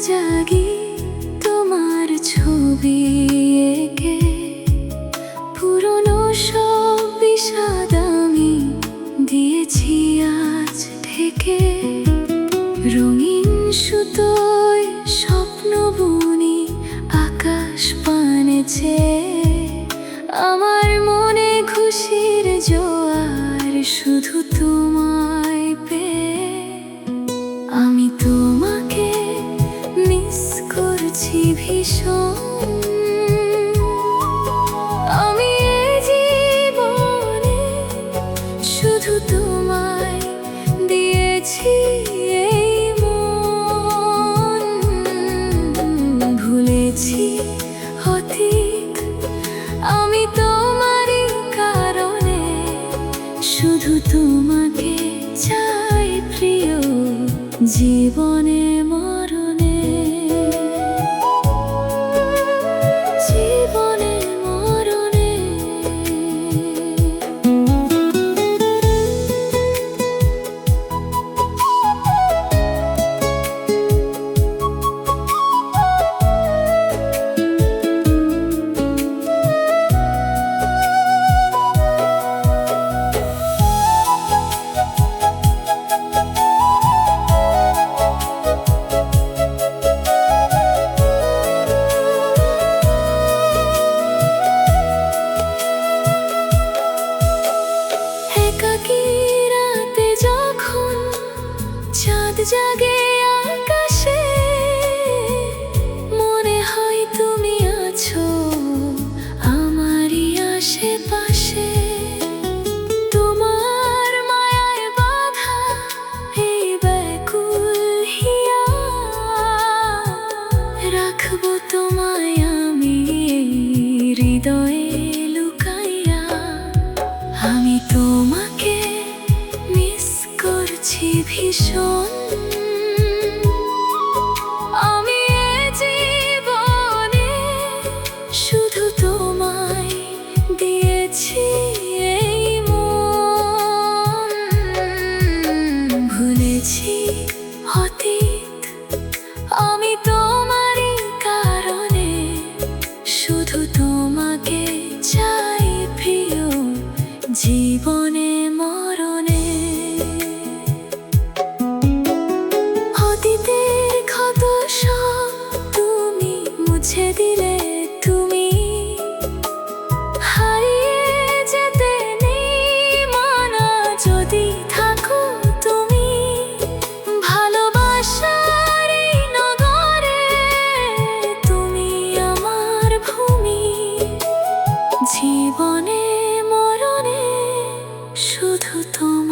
জাগি তোমার ছবি এঁকে, পুরনো সব বিষাদ আমি দিয়েছি আজ ঢেকে। রঙিন সুতোয় স্বপ্ন বুনি আকাশ পানে চেয়ে, আমার মনে খুশির জোয়ার শুধু তোমায় পেয়ে। আমি তোমাকে মিস করছি ভীষণ, আমি এই জীবনে শুধু তোমায় দিয়েছি এই মন। ভুলেছি অতীত আমি তোমারই কারণে, শুধু তোমাকে চাই প্রিয় জীবনে মরণে। জীবনে মরণে চাঁদ জাগে আকাশে, মনে হয় তুমি আছো আমারই আশেপাশে। তোমার মায়ায় বাঁধা এই ব্যাকুল হিয়া, রাখবো তোমায় আমি হৃদয়ে লুকাইয়া। আমি তোমাকে মিস করছি ভীষণ, আমি এ জীবনে শুধু তোমায় দিয়েছি এই মন। ভুলেছি অতীত আমি তোমারই কারণে, শুধু তোমাকে চাই প্রিয় জীবনে মরণে। অতীতের ক্ষত সব তুমি মুছে দিলে, তুমি হারিয়ে যেতে নেই মানা যদি থাকো তুমি। ভালোবাসার এই নগরে তুমি আমার ভূমি, জীবনে মরণে শুধু তুমি।